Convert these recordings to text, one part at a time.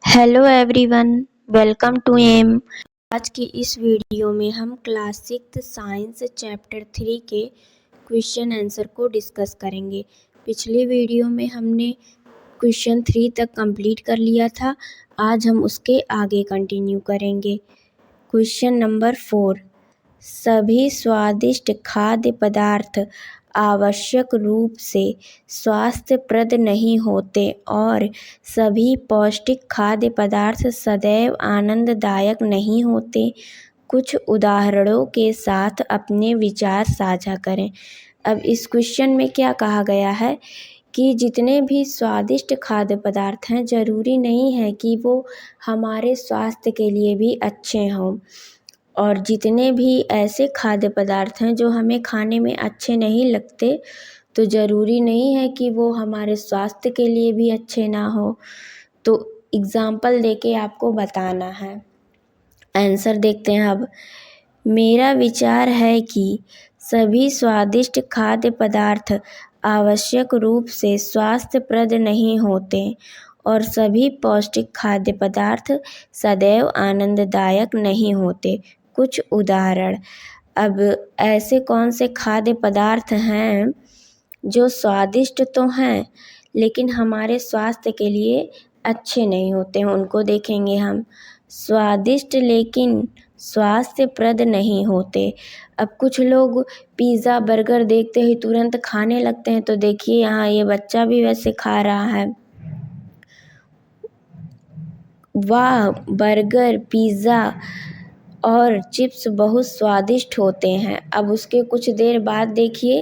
Hello everyone, welcome to M. आज की इस वीडियो में हम क्लास 6 साइंस चैप्टर 3 के क्वेश्चन आंसर को डिस्कस करेंगे। पिछले वीडियो में हमने क्वेश्चन 3 तक कंप्लीट कर लिया था। आज हम उसके आगे कंटिन्यू करेंगे। क्वेश्चन नंबर 4, सभी स्वादिष्ट खाद्य पदार्थ आवश्यक रूप से स्वास्थ्यप्रद नहीं होते और सभी पौष्टिक खाद्य पदार्थ सदैव आनंददायक नहीं होते। कुछ उदाहरणों के साथ अपने विचार साझा करें। अब इस क्वेश्चन में क्या कहा गया है कि जितने भी स्वादिष्ट खाद्य पदार्थ हैं, ज़रूरी नहीं है कि वो हमारे स्वास्थ्य के लिए भी अच्छे हों, और जितने भी ऐसे खाद्य पदार्थ हैं जो हमें खाने में अच्छे नहीं लगते, तो ज़रूरी नहीं है कि वो हमारे स्वास्थ्य के लिए भी अच्छे ना हो। तो एग्ज़ाम्पल देके आपको बताना है। आंसर देखते हैं अब। मेरा विचार है कि सभी स्वादिष्ट खाद्य पदार्थ आवश्यक रूप से स्वास्थ्यप्रद नहीं होते और सभी पौष्टिक खाद्य पदार्थ सदैव आनंददायक नहीं होते। कुछ उदाहरण। अब ऐसे कौन से खाद्य पदार्थ हैं जो स्वादिष्ट तो हैं लेकिन हमारे स्वास्थ्य के लिए अच्छे नहीं होते हैं, उनको देखेंगे हम। स्वादिष्ट लेकिन स्वास्थ्यप्रद नहीं होते। अब कुछ लोग पिज़्ज़ा बर्गर देखते ही तुरंत खाने लगते हैं, तो देखिए यहाँ ये बच्चा भी वैसे खा रहा है। वाह, बर्गर, पिज़्ज़ा और चिप्स बहुत स्वादिष्ट होते हैं। अब उसके कुछ देर बाद देखिए,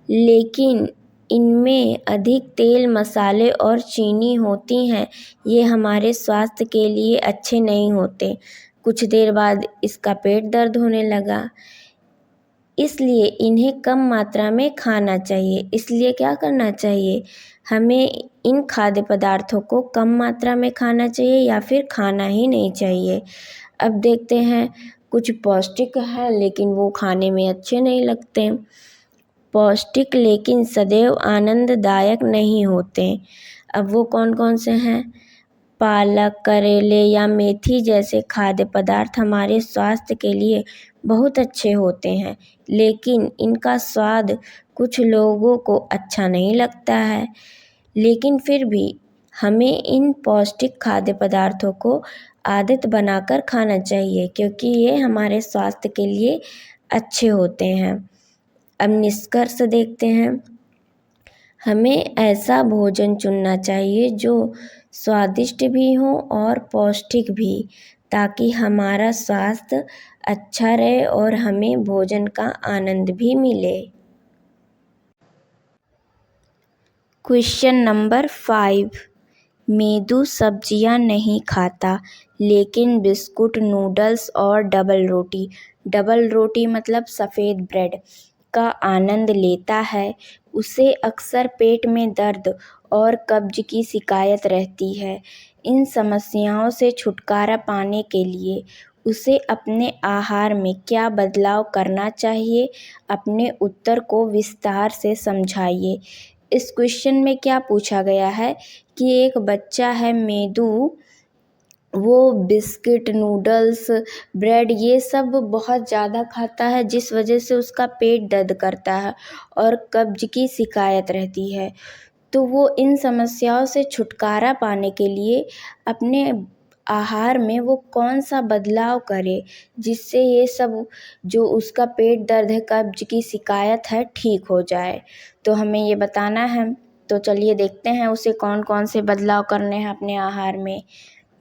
लेकिन इनमें अधिक तेल, मसाले और चीनी होती हैं, ये हमारे स्वास्थ्य के लिए अच्छे नहीं होते। कुछ देर बाद इसका पेट दर्द होने लगा, इसलिए इन्हें कम मात्रा में खाना चाहिए। इसलिए क्या करना चाहिए, हमें इन खाद्य पदार्थों को कम मात्रा में खाना चाहिए या फिर खाना ही नहीं चाहिए। अब देखते हैं, कुछ पौष्टिक है लेकिन वो खाने में अच्छे नहीं लगते। पौष्टिक लेकिन सदैव आनंददायक नहीं होते। अब वो कौन कौन से हैं? पालक, करेले या मेथी जैसे खाद्य पदार्थ हमारे स्वास्थ्य के लिए बहुत अच्छे होते हैं, लेकिन इनका स्वाद कुछ लोगों को अच्छा नहीं लगता है। लेकिन फिर भी हमें इन पौष्टिक खाद्य पदार्थों को आदत बनाकर खाना चाहिए, क्योंकि ये हमारे स्वास्थ्य के लिए अच्छे होते हैं। अब निष्कर्ष देखते हैं। हमें ऐसा भोजन चुनना चाहिए जो स्वादिष्ट भी हो और पौष्टिक भी, ताकि हमारा स्वास्थ्य अच्छा रहे और हमें भोजन का आनंद भी मिले। क्वेश्चन नंबर 5, मेदू सब्जियां नहीं खाता लेकिन बिस्कुट, नूडल्स और डबल रोटी, डबल रोटी मतलब सफ़ेद ब्रेड, का आनंद लेता है। उसे अक्सर पेट में दर्द और कब्ज की शिकायत रहती है। इन समस्याओं से छुटकारा पाने के लिए उसे अपने आहार में क्या बदलाव करना चाहिए? अपने उत्तर को विस्तार से समझाइए। इस क्वेश्चन में क्या पूछा गया है कि एक बच्चा है मेदू, वो बिस्किट, नूडल्स, ब्रेड ये सब बहुत ज़्यादा खाता है, जिस वजह से उसका पेट दर्द करता है और कब्ज की शिकायत रहती है। तो वो इन समस्याओं से छुटकारा पाने के लिए अपने आहार में वो कौन सा बदलाव करे, जिससे ये सब जो उसका पेट दर्द है, कब्ज की शिकायत है, ठीक हो जाए। तो हमें ये बताना है। तो चलिए देखते हैं उसे कौन कौन से बदलाव करने हैं अपने आहार में।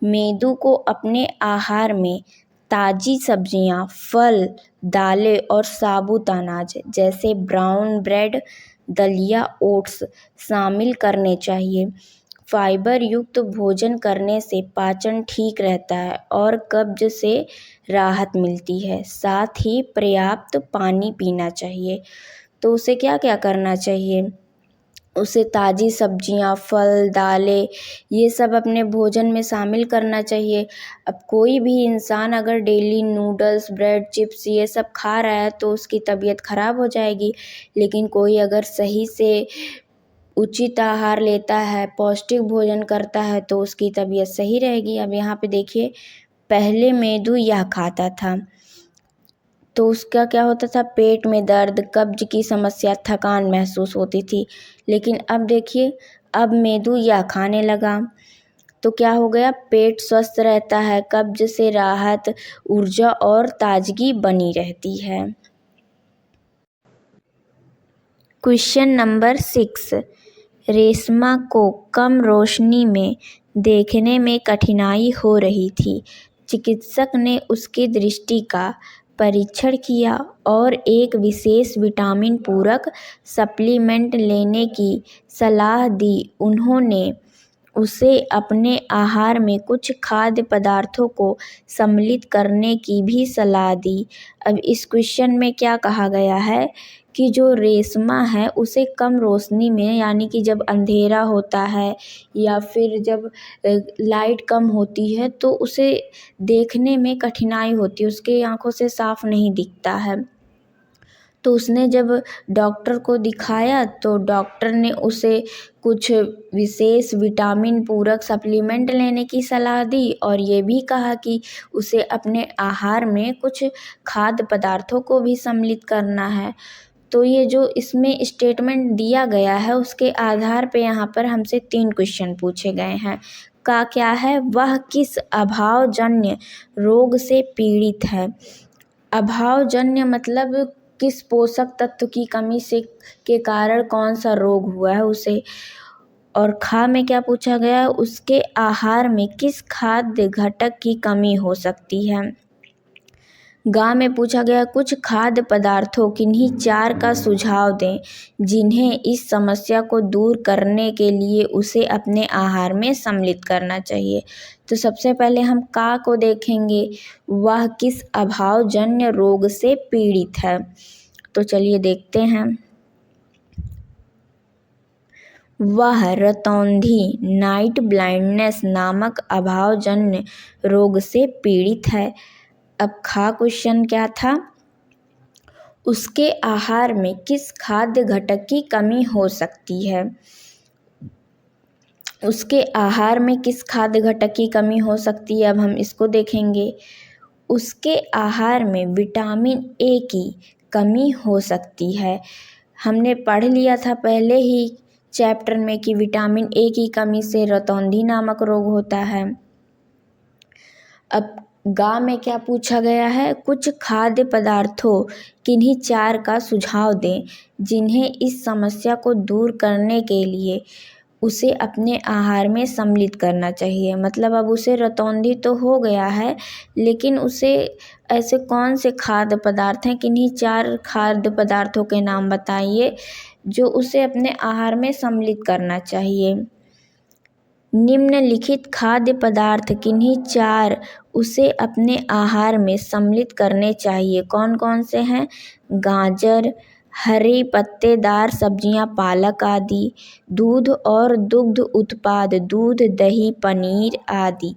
मेदू को अपने आहार में ताज़ी सब्जियां, फल, दालें और साबुत अनाज जैसे ब्राउन ब्रेड, दलिया, ओट्स शामिल करने चाहिए। फाइबर युक्त भोजन करने से पाचन ठीक रहता है और कब्ज से राहत मिलती है। साथ ही पर्याप्त पानी पीना चाहिए। तो उसे क्या क्या करना चाहिए? उसे ताज़ी सब्जियां, फल, दालें ये सब अपने भोजन में शामिल करना चाहिए। अब कोई भी इंसान अगर डेली नूडल्स, ब्रेड, चिप्स ये सब खा रहा है तो उसकी तबीयत ख़राब हो जाएगी। लेकिन कोई अगर सही से उचित आहार लेता है, पौष्टिक भोजन करता है तो उसकी तबीयत सही रहेगी। अब यहाँ पे देखिए, पहले मेंदू यह खाता था तो उसका क्या होता था, पेट में दर्द, कब्ज की समस्या, थकान महसूस होती थी। लेकिन अब देखिए, अब मेंदू यह खाने लगा तो क्या हो गया, पेट स्वस्थ रहता है, कब्ज से राहत, ऊर्जा और ताजगी बनी रहती है। क्वेश्चन नंबर 6, रेशमा को कम रोशनी में देखने में कठिनाई हो रही थी। चिकित्सक ने उसकी दृष्टि का परीक्षण किया और एक विशेष विटामिन पूरक सप्लीमेंट लेने की सलाह दी। उन्होंने उसे अपने आहार में कुछ खाद्य पदार्थों को सम्मिलित करने की भी सलाह दी। अब इस क्वेश्चन में क्या कहा गया है कि जो रेशमा है उसे कम रोशनी में, यानी कि जब अंधेरा होता है या फिर जब लाइट कम होती है तो उसे देखने में कठिनाई होती है, उसके आँखों से साफ नहीं दिखता है। तो उसने जब डॉक्टर को दिखाया तो डॉक्टर ने उसे कुछ विशेष विटामिन पूरक सप्लीमेंट लेने की सलाह दी और ये भी कहा कि उसे अपने आहार में कुछ खाद्य पदार्थों को भी सम्मिलित करना है। तो ये जो इसमें स्टेटमेंट दिया गया है उसके आधार पे यहाँ पर हमसे 3 क्वेश्चन पूछे गए हैं। का क्या है, वह किस अभावजन्य रोग से पीड़ित है। अभावजन्य मतलब किस पोषक तत्व की कमी से के कारण कौन सा रोग हुआ है उसे। और खा में क्या पूछा गया है, उसके आहार में किस खाद्य घटक की कमी हो सकती है। गा में पूछा गया कुछ खाद्य पदार्थों किन्हीं 4 का सुझाव दें जिन्हें इस समस्या को दूर करने के लिए उसे अपने आहार में सम्मिलित करना चाहिए। तो सबसे पहले हम का को देखेंगे, वह किस अभावजन्य रोग से पीड़ित है। तो चलिए देखते हैं। वह रतौंधी नाइट ब्लाइंडनेस नामक अभावजन्य रोग से पीड़ित है। अब खा क्वेश्चन क्या था, उसके आहार में किस खाद्य घटक की कमी हो सकती है। उसके आहार में किस खाद्य घटक की कमी हो सकती है, अब हम इसको देखेंगे। उसके आहार में विटामिन ए की कमी हो सकती है। हमने पढ़ लिया था पहले ही चैप्टर में कि विटामिन ए की कमी से रतौंधी नामक रोग होता है। अब गा में क्या पूछा गया है, कुछ खाद्य पदार्थों किन्हीं 4 का सुझाव दें जिन्हें इस समस्या को दूर करने के लिए उसे अपने आहार में सम्मिलित करना चाहिए। मतलब अब उसे रतौंधी तो हो गया है लेकिन उसे ऐसे कौन से खाद्य पदार्थ हैं, किन्हीं 4 खाद्य पदार्थों के नाम बताइए जो उसे अपने आहार में सम्मिलित करना चाहिए। निम्नलिखित खाद्य पदार्थ किन्हीं 4 उसे अपने आहार में सम्मिलित करने चाहिए। कौन कौन से हैं, गाजर, हरी पत्तेदार सब्जियां, पालक आदि, दूध और दुग्ध उत्पाद, दूध, दही, पनीर आदि,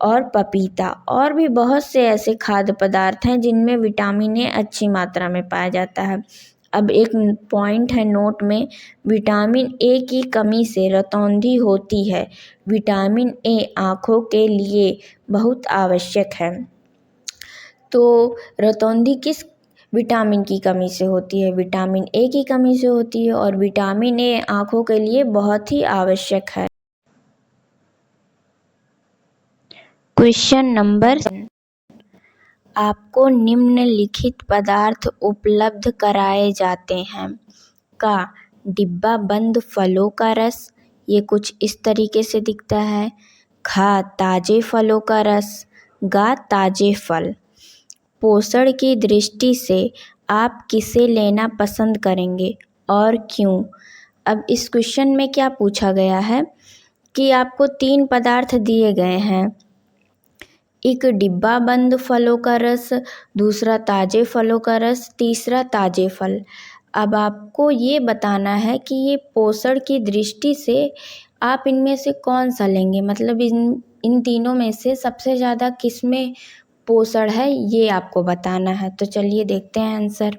और पपीता। और भी बहुत से ऐसे खाद्य पदार्थ हैं जिनमें विटामिन ए अच्छी मात्रा में पाया जाता है। अब एक पॉइंट है नोट में, विटामिन ए की कमी से रतौंधी होती है। विटामिन ए आँखों के लिए बहुत आवश्यक है। तो रतौंधी किस विटामिन की कमी से होती है, विटामिन ए की कमी से होती है और विटामिन ए आँखों के लिए बहुत ही आवश्यक है। क्वेश्चन नंबर 7, आपको निम्नलिखित पदार्थ उपलब्ध कराए जाते हैं। का डिब्बा बंद फलों का रस, ये कुछ इस तरीके से दिखता है। खा ताजे फलों का रस, गा ताजे फल। पोषण की दृष्टि से आप किसे लेना पसंद करेंगे और क्यों। अब इस क्वेश्चन में क्या पूछा गया है कि आपको 3 पदार्थ दिए गए हैं, एक डिब्बा बंद फलों का रस, दूसरा ताजे फलों का रस, तीसरा ताजे फल। अब आपको ये बताना है कि ये पोषण की दृष्टि से आप इनमें से कौन सा लेंगे, मतलब इन तीनों में से सबसे ज़्यादा किस में पोषण है ये आपको बताना है। तो चलिए देखते हैं आंसर।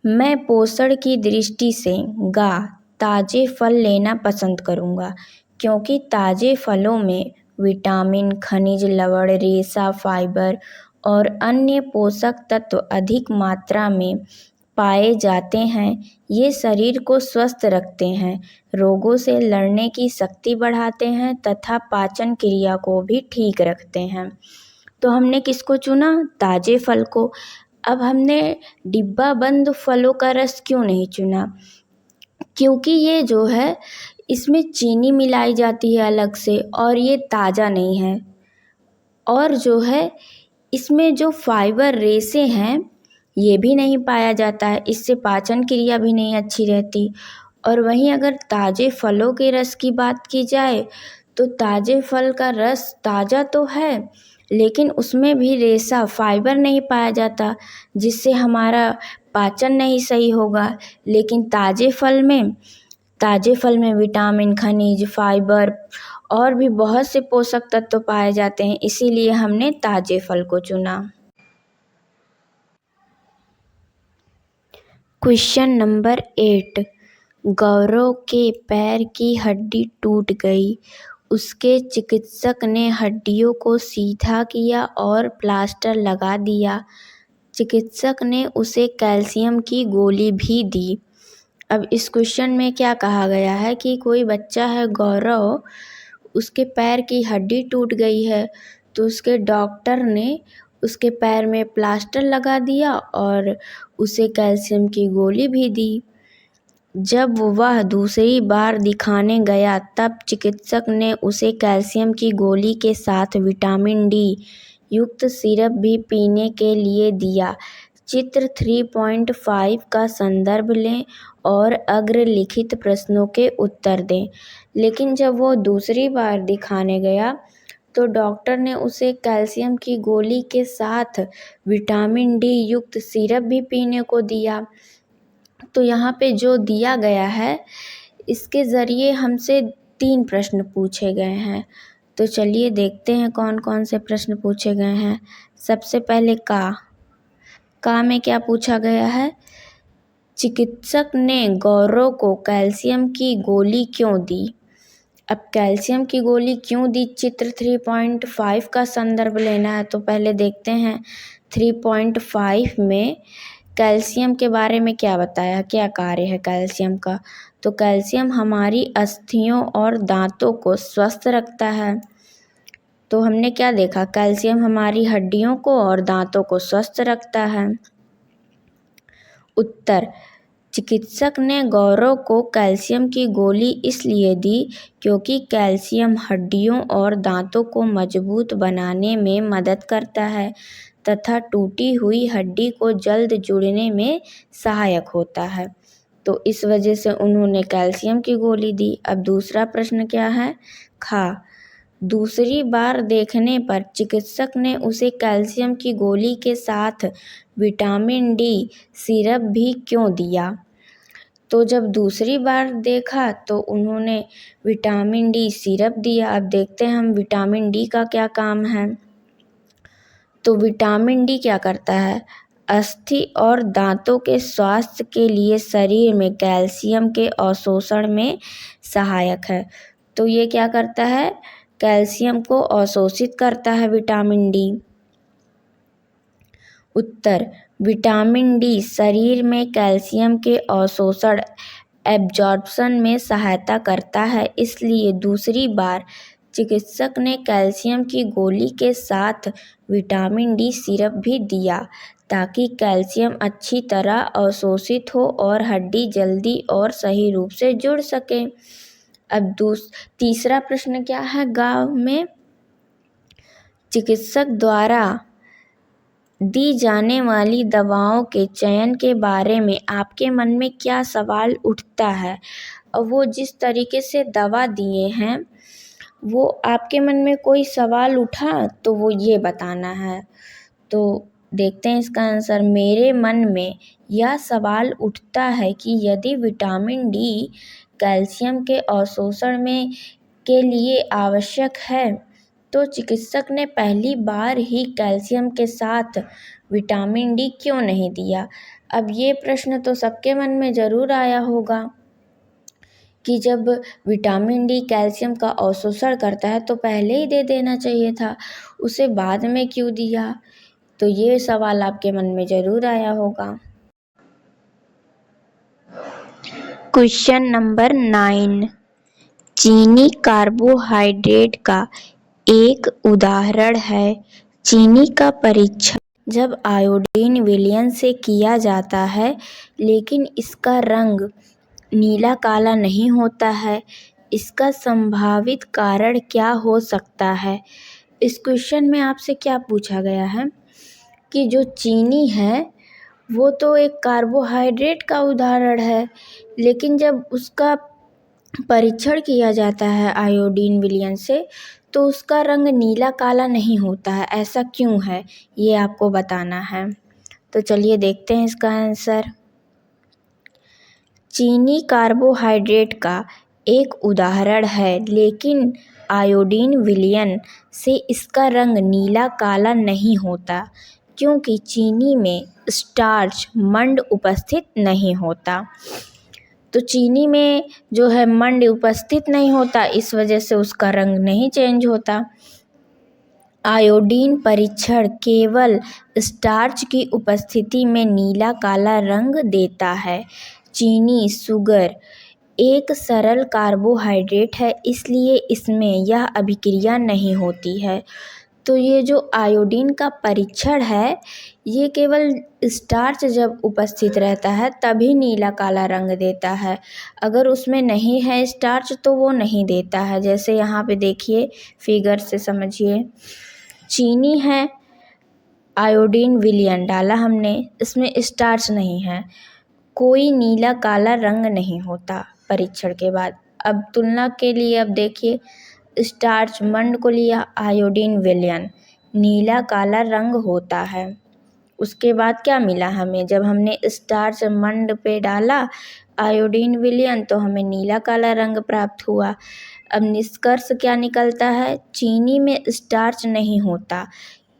मैं पोषण की दृष्टि से गा ताज़े फल लेना पसंद करूँगा, क्योंकि ताज़े फलों में विटामिन, खनिज, लवण, रेशा, फाइबर और अन्य पोषक तत्व अधिक मात्रा में पाए जाते हैं। ये शरीर को स्वस्थ रखते हैं, रोगों से लड़ने की शक्ति बढ़ाते हैं तथा पाचन क्रिया को भी ठीक रखते हैं। तो हमने किसको चुना? ताज़े फल को। अब हमने डिब्बा बंद फलों का रस क्यों नहीं चुना? क्योंकि ये जो है इसमें चीनी मिलाई जाती है अलग से और ये ताज़ा नहीं है। और जो है इसमें जो फाइबर रेशे हैं ये भी नहीं पाया जाता है, इससे पाचन क्रिया भी नहीं अच्छी रहती। और वहीं अगर ताज़े फलों के रस की बात की जाए तो ताज़े फल का रस ताज़ा तो है, लेकिन उसमें भी रेशा फाइबर नहीं पाया जाता, जिससे हमारा पाचन नहीं सही होगा। लेकिन ताज़े फल में विटामिन, खनिज, फाइबर और भी बहुत से पोषक तत्व पाए जाते हैं, इसीलिए हमने ताज़े फल को चुना। Question number 8। गौरव के पैर की हड्डी टूट गई। उसके चिकित्सक ने हड्डियों को सीधा किया और प्लास्टर लगा दिया। चिकित्सक ने उसे कैल्शियम की गोली भी दी। अब इस क्वेश्चन में क्या कहा गया है कि कोई बच्चा है गौरव, उसके पैर की हड्डी टूट गई है, तो उसके डॉक्टर ने उसके पैर में प्लास्टर लगा दिया और उसे कैल्शियम की गोली भी दी। जब वह दूसरी बार दिखाने गया तब चिकित्सक ने उसे कैल्शियम की गोली के साथ विटामिन डी युक्त सिरप भी पीने के लिए दिया। चित्र 3.5 का संदर्भ लें और अग्रलिखित प्रश्नों के उत्तर दें। लेकिन जब वो दूसरी बार दिखाने गया तो डॉक्टर ने उसे कैल्शियम की गोली के साथ विटामिन डी युक्त सिरप भी पीने को दिया। तो यहाँ पे जो दिया गया है इसके ज़रिए हमसे 3 प्रश्न पूछे गए हैं। तो चलिए देखते हैं कौन कौन से प्रश्न पूछे गए हैं। सबसे पहले का में क्या पूछा गया है? चिकित्सक ने गौरव को कैल्शियम की गोली क्यों दी? अब कैल्शियम की गोली क्यों दी, चित्र 3.5 का संदर्भ लेना है। तो पहले देखते हैं 3.5 में कैल्शियम के बारे में क्या बताया, क्या कार्य है कैल्शियम का। तो कैल्शियम हमारी अस्थियों और दांतों को स्वस्थ रखता है। तो हमने क्या देखा, कैल्शियम हमारी हड्डियों को और दांतों को स्वस्थ रखता है। उत्तर, चिकित्सक ने गौरव को कैल्शियम की गोली इसलिए दी क्योंकि कैल्शियम हड्डियों और दांतों को मजबूत बनाने में मदद करता है तथा टूटी हुई हड्डी को जल्द जुड़ने में सहायक होता है। तो इस वजह से उन्होंने कैल्शियम की गोली दी। अब दूसरा प्रश्न क्या है? दूसरी बार देखने पर चिकित्सक ने उसे कैल्शियम की गोली के साथ विटामिन डी सिरप भी क्यों दिया? तो जब दूसरी बार देखा तो उन्होंने विटामिन डी सिरप दिया। अब देखते हैं हम विटामिन डी का क्या काम है। तो विटामिन डी क्या करता है? अस्थि और दांतों के स्वास्थ्य के लिए शरीर में कैल्शियम के अवशोषण में सहायक है। तो ये क्या करता है? कैल्शियम को अवशोषित करता है विटामिन डी। उत्तर, विटामिन डी शरीर में कैल्शियम के अवशोषण एब्जॉर्प्शन में सहायता करता है, इसलिए दूसरी बार चिकित्सक ने कैल्शियम की गोली के साथ विटामिन डी सिरप भी दिया ताकि कैल्शियम अच्छी तरह अवशोषित हो और हड्डी जल्दी और सही रूप से जुड़ सके। अब तीसरा प्रश्न क्या है? गांव में चिकित्सक द्वारा दी जाने वाली दवाओं के चयन के बारे में आपके मन में क्या सवाल उठता है? और वो जिस तरीके से दवा दिए हैं वो आपके मन में कोई सवाल उठा तो वो ये बताना है। तो देखते हैं इसका आंसर। मेरे मन में यह सवाल उठता है कि यदि विटामिन डी कैल्शियम के अवशोषण में के लिए आवश्यक है तो चिकित्सक ने पहली बार ही कैल्शियम के साथ विटामिन डी क्यों नहीं दिया? अब ये प्रश्न तो सबके मन में ज़रूर आया होगा। कि जब विटामिन डी कैल्शियम का अवशोषण करता है तो पहले ही दे देना चाहिए था, उसे बाद में क्यों दिया? तो ये सवाल आपके मन में ज़रूर आया होगा। क्वेश्चन नंबर 9, चीनी कार्बोहाइड्रेट का एक उदाहरण है। चीनी का परीक्षण जब आयोडीन विलयन से किया जाता है लेकिन इसका रंग नीला काला नहीं होता है, इसका संभावित कारण क्या हो सकता है? इस क्वेश्चन में आपसे क्या पूछा गया है कि जो चीनी है वो तो एक कार्बोहाइड्रेट का उदाहरण है, लेकिन जब उसका परीक्षण किया जाता है आयोडीन विलयन से तो उसका रंग नीला काला नहीं होता है। ऐसा क्यों है, ये आपको बताना है। तो चलिए देखते हैं इसका आंसर। चीनी कार्बोहाइड्रेट का एक उदाहरण है, लेकिन आयोडीन विलयन से इसका रंग नीला काला नहीं होता क्योंकि चीनी में स्टार्च मंड उपस्थित नहीं होता। तो चीनी में जो है मंड उपस्थित नहीं होता, इस वजह से उसका रंग नहीं चेंज होता। आयोडीन परीक्षण केवल स्टार्च की उपस्थिति में नीला काला रंग देता है। चीनी शुगर एक सरल कार्बोहाइड्रेट है, इसलिए इसमें यह अभिक्रिया नहीं होती है। तो ये जो आयोडीन का परीक्षण है ये केवल स्टार्च जब उपस्थित रहता है तभी नीला काला रंग देता है, अगर उसमें नहीं है स्टार्च तो वो नहीं देता है। जैसे यहाँ पे देखिए फिगर से समझिए, चीनी है, आयोडीन विलयन डाला हमने, इसमें स्टार्च नहीं है, कोई नीला काला रंग नहीं होता परीक्षण के बाद। अब तुलना के लिए अब देखिए, स्टार्च मंड को लिया, आयोडीन विलयन, नीला काला रंग होता है। उसके बाद क्या मिला हमें, जब हमने स्टार्च मंड पे डाला आयोडीन विलयन तो हमें नीला काला रंग प्राप्त हुआ। अब निष्कर्ष क्या निकलता है, चीनी में स्टार्च नहीं होता,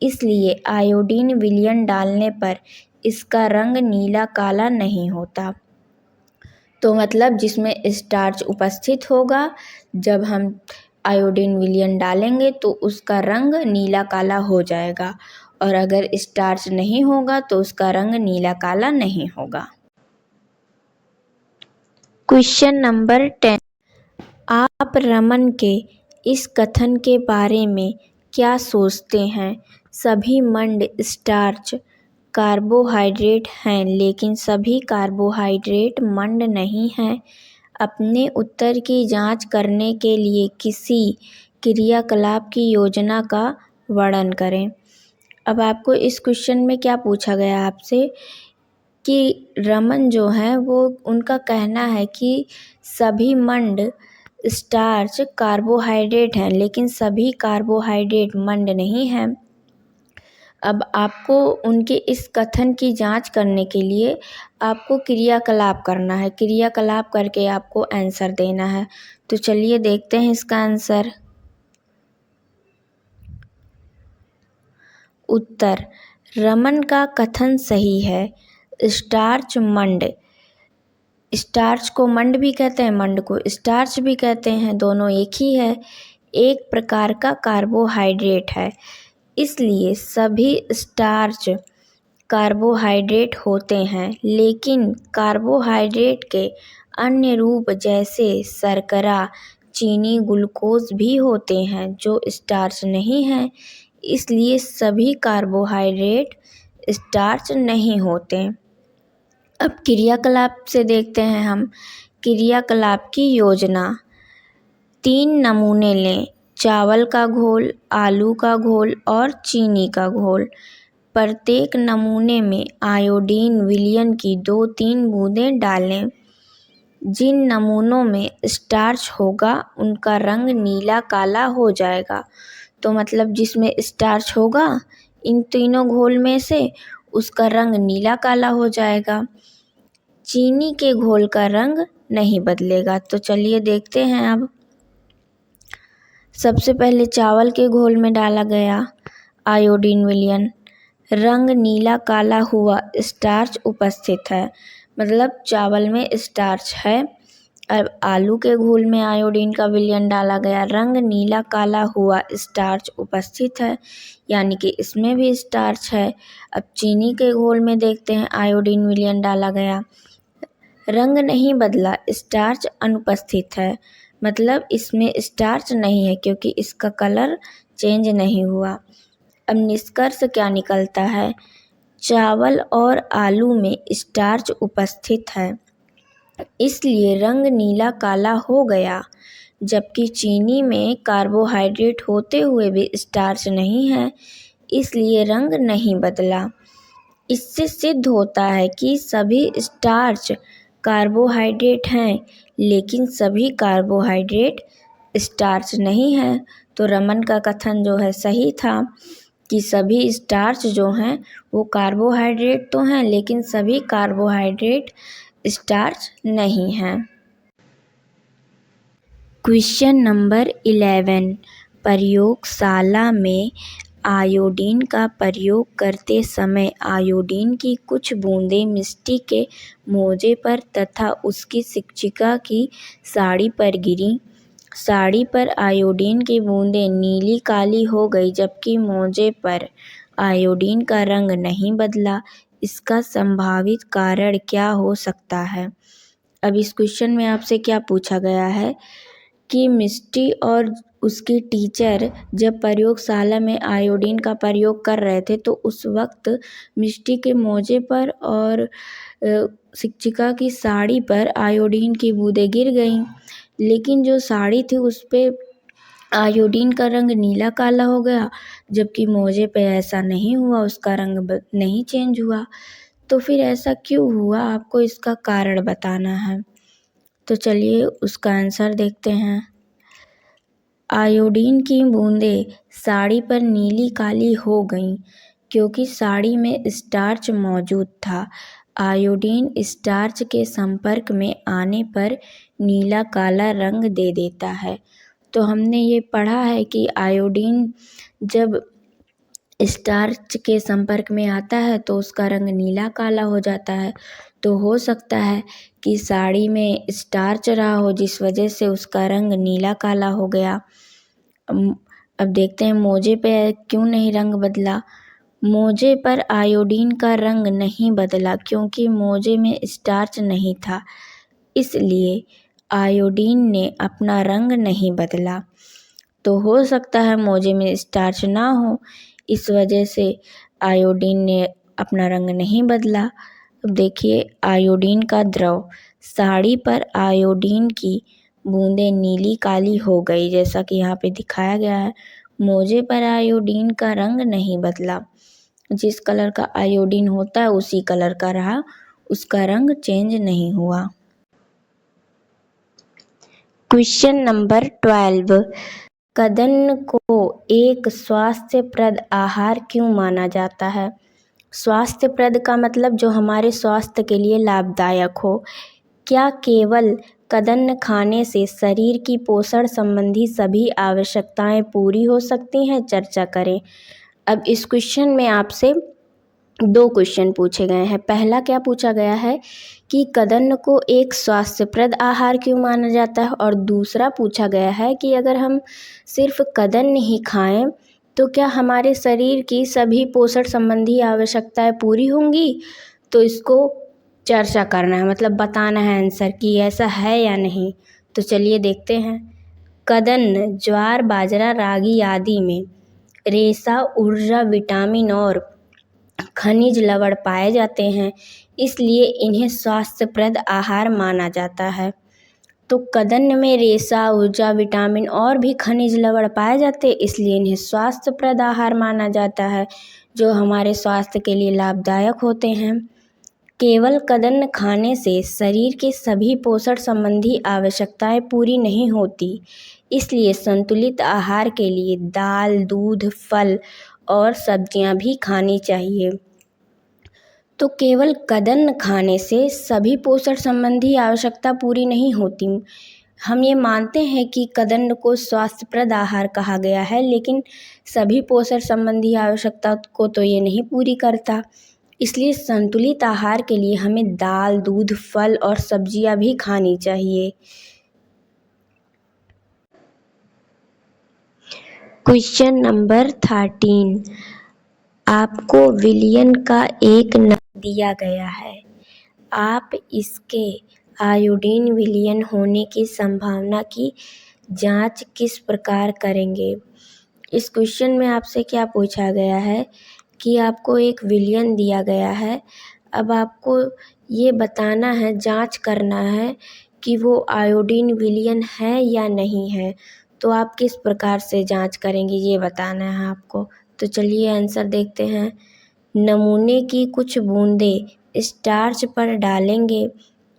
इसलिए आयोडीन विलयन डालने पर इसका रंग नीला काला नहीं होता। तो मतलब जिसमें स्टार्च उपस्थित होगा जब हम आयोडीन विलयन डालेंगे तो उसका रंग नीला काला हो जाएगा, और अगर स्टार्च नहीं होगा तो उसका रंग नीला काला नहीं होगा। क्वेश्चन नंबर 10, आप रमन के इस कथन के बारे में क्या सोचते हैं? सभी मंड स्टार्च कार्बोहाइड्रेट हैं, लेकिन सभी कार्बोहाइड्रेट मंड नहीं हैं। अपने उत्तर की जांच करने के लिए किसी क्रियाकलाप की योजना का वर्णन करें। अब आपको इस क्वेश्चन में क्या पूछा गया आपसे कि रमन जो है वो उनका कहना है कि सभी मंड स्टार्च कार्बोहाइड्रेट हैं, लेकिन सभी कार्बोहाइड्रेट मंड नहीं हैं। अब आपको उनके इस कथन की जांच करने के लिए आपको क्रियाकलाप करना है, क्रियाकलाप करके आपको आंसर देना है। तो चलिए देखते हैं इसका आंसर। उत्तर, रमन का कथन सही है। स्टार्च मंड, स्टार्च को मंड भी कहते हैं, मंड को स्टार्च भी कहते हैं, दोनों एक ही है, एक प्रकार का कार्बोहाइड्रेट है, इसलिए सभी स्टार्च कार्बोहाइड्रेट होते हैं। लेकिन कार्बोहाइड्रेट के अन्य रूप जैसे शर्करा, चीनी, ग्लूकोज भी होते हैं जो स्टार्च नहीं हैं, इसलिए सभी कार्बोहाइड्रेट स्टार्च नहीं होते। अब क्रियाकलाप से देखते हैं हम। क्रियाकलाप की योजना, 3 नमूने लें, चावल का घोल, आलू का घोल और चीनी का घोल। प्रत्येक नमूने में आयोडीन विलयन की 2-3 बूंदें डालें। जिन नमूनों में स्टार्च होगा उनका रंग नीला काला हो जाएगा। तो मतलब जिसमें स्टार्च होगा इन तीनों घोल में से उसका रंग नीला काला हो जाएगा। चीनी के घोल का रंग नहीं बदलेगा। तो चलिए देखते हैं अब। सबसे पहले चावल के घोल में डाला गया आयोडीन विलयन, रंग नीला काला हुआ, स्टार्च उपस्थित है, मतलब चावल में स्टार्च है, अब आलू के घोल में आयोडीन का विलयन डाला गया, रंग नीला काला हुआ, स्टार्च उपस्थित है, यानी कि इसमें भी स्टार्च है। अब चीनी के घोल में देखते हैं, आयोडीन विलयन डाला गया, रंग नहीं बदला, स्टार्च अनुपस्थित है, मतलब इसमें स्टार्च नहीं है क्योंकि इसका कलर चेंज नहीं हुआ। अब निष्कर्ष क्या निकलता है, चावल और आलू में स्टार्च उपस्थित है, इसलिए रंग नीला काला हो गया, जबकि चीनी में कार्बोहाइड्रेट होते हुए भी स्टार्च नहीं है, इसलिए रंग नहीं बदला। इससे सिद्ध होता है कि सभी स्टार्च कार्बोहाइड्रेट हैं, लेकिन सभी कार्बोहाइड्रेट स्टार्च नहीं है। तो रमन का कथन जो है सही था कि सभी स्टार्च जो हैं वो कार्बोहाइड्रेट तो हैं, लेकिन सभी कार्बोहाइड्रेट स्टार्च नहीं हैं। क्वेश्चन नंबर 11, प्रयोगशाला में आयोडीन का प्रयोग करते समय आयोडीन की कुछ बूंदें मिष्टी के मोजे पर तथा उसकी शिक्षिका की साड़ी पर गिरी। साड़ी पर आयोडीन की बूंदें नीली काली हो गई, जबकि मोजे पर आयोडीन का रंग नहीं बदला। इसका संभावित कारण क्या हो सकता है। अब इस क्वेश्चन में आपसे क्या पूछा गया है कि मिष्टी और उसकी टीचर जब प्रयोगशाला में आयोडीन का प्रयोग कर रहे थे तो उस वक्त मिष्टी के मोजे पर और शिक्षिका की साड़ी पर आयोडीन की बूंदें गिर गईं, लेकिन जो साड़ी थी उस पे आयोडीन का रंग नीला काला हो गया, जबकि मोजे पे ऐसा नहीं हुआ, उसका रंग नहीं चेंज हुआ। तो फिर ऐसा क्यों हुआ, आपको इसका कारण बताना है। तो चलिए उसका आंसर देखते हैं। आयोडीन की बूंदें साड़ी पर नीली काली हो गईं क्योंकि साड़ी में स्टार्च मौजूद था। आयोडीन स्टार्च के संपर्क में आने पर नीला काला रंग दे देता है। तो हमने ये पढ़ा है कि आयोडीन जब स्टार्च के संपर्क में आता है तो उसका रंग नीला काला हो जाता है। तो हो सकता है कि साड़ी में स्टार्च रहा हो जिस वजह से उसका रंग नीला काला हो गया। अब देखते हैं मोजे पे क्यों नहीं रंग बदला। मोजे पर आयोडीन का रंग नहीं बदला क्योंकि मोजे में स्टार्च नहीं था, इसलिए आयोडीन ने अपना रंग नहीं बदला। तो हो सकता है मोजे में स्टार्च ना हो, इस वजह से आयोडीन ने अपना रंग नहीं बदला। अब देखिए आयोडीन का द्रव, साड़ी पर आयोडीन की बूंदें नीली काली हो गई जैसा कि यहाँ पे दिखाया गया है। मोजे पर आयोडीन का रंग नहीं बदला, जिस कलर का आयोडीन होता है उसी कलर का रहा, उसका रंग चेंज नहीं हुआ। क्वेश्चन नंबर 12, कदन्न को एक स्वास्थ्यप्रद आहार क्यों माना जाता है। स्वास्थ्यप्रद का मतलब जो हमारे स्वास्थ्य के लिए लाभदायक हो। क्या केवल कदन्न खाने से शरीर की पोषण संबंधी सभी आवश्यकताएं पूरी हो सकती हैं, चर्चा करें। अब इस क्वेश्चन में आपसे 2 क्वेश्चन पूछे गए हैं। पहला क्या पूछा गया है कि कदन्न को एक स्वास्थ्यप्रद आहार क्यों माना जाता है, और दूसरा पूछा गया है कि अगर हम सिर्फ कदन्न ही खाएं तो क्या हमारे शरीर की सभी पोषण संबंधी आवश्यकताएं पूरी होंगी। तो इसको चर्चा करना है, मतलब बताना है आंसर कि ऐसा है या नहीं। तो चलिए देखते हैं। कदन्न ज्वार बाजरा रागी आदि में रेशा ऊर्जा विटामिन और खनिज लवण पाए जाते हैं, इसलिए इन्हें स्वास्थ्यप्रद आहार माना जाता है। तो कदन्न में रेशा ऊर्जा विटामिन और भी खनिज लवण पाए जाते हैं, इसलिए इन्हें स्वास्थ्यप्रद आहार माना जाता है, जो हमारे स्वास्थ्य के लिए लाभदायक होते हैं। केवल कदन्न खाने से शरीर के सभी पोषण संबंधी आवश्यकताएं पूरी नहीं होती, इसलिए संतुलित आहार के लिए दाल, दूध, फल और सब्जियां भी खानी चाहिए। तो केवल कदन्न खाने से सभी पोषण संबंधी आवश्यकता पूरी नहीं होती। हम ये मानते हैं कि कदन्न को स्वास्थ्यप्रद आहार कहा गया है, लेकिन सभी पोषण संबंधी आवश्यकता को तो ये नहीं पूरी करता। इसलिए संतुलित आहार के लिए हमें दाल, दूध, फल और सब्जियां भी खानी चाहिए। क्वेश्चन नंबर 13, आपको विलयन का एक नंबर दिया गया है। आप इसके आयोडीन विलयन होने की संभावना की जांच किस प्रकार करेंगे? इस क्वेश्चन में आपसे क्या पूछा गया है कि आपको एक विलयन दिया गया है, अब आपको ये बताना है, जांच करना है कि वो आयोडीन विलयन है या नहीं है। तो आप किस प्रकार से जांच करेंगे ये बताना है आपको। तो चलिए आंसर देखते हैं। नमूने की कुछ बूंदें स्टार्च पर डालेंगे।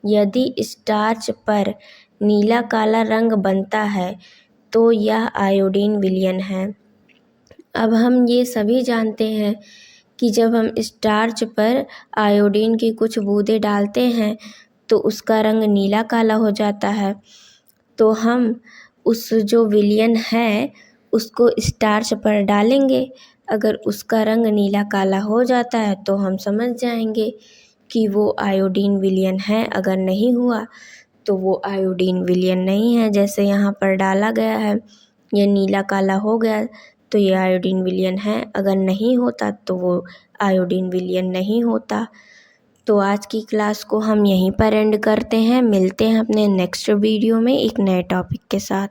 यदि स्टार्च पर नीला काला रंग बनता है तो यह आयोडीन विलयन है। अब हम ये सभी जानते हैं कि जब हम स्टार्च पर आयोडीन की कुछ बूंदें डालते हैं तो उसका रंग नीला काला हो जाता है। तो हम उस जो विलयन है उसको स्टार्च पर डालेंगे। अगर उसका रंग नीला काला हो जाता है तो हम समझ जाएंगे कि वो आयोडीन विलयन है। अगर नहीं हुआ तो वो आयोडीन विलयन नहीं है। जैसे यहाँ पर डाला गया है, ये नीला काला हो गया तो ये आयोडीन विलयन है। अगर नहीं होता तो वो आयोडीन विलयन नहीं होता। तो आज की क्लास को हम यहीं पर एंड करते हैं। मिलते हैं अपने नेक्स्ट वीडियो में एक नए टॉपिक के साथ।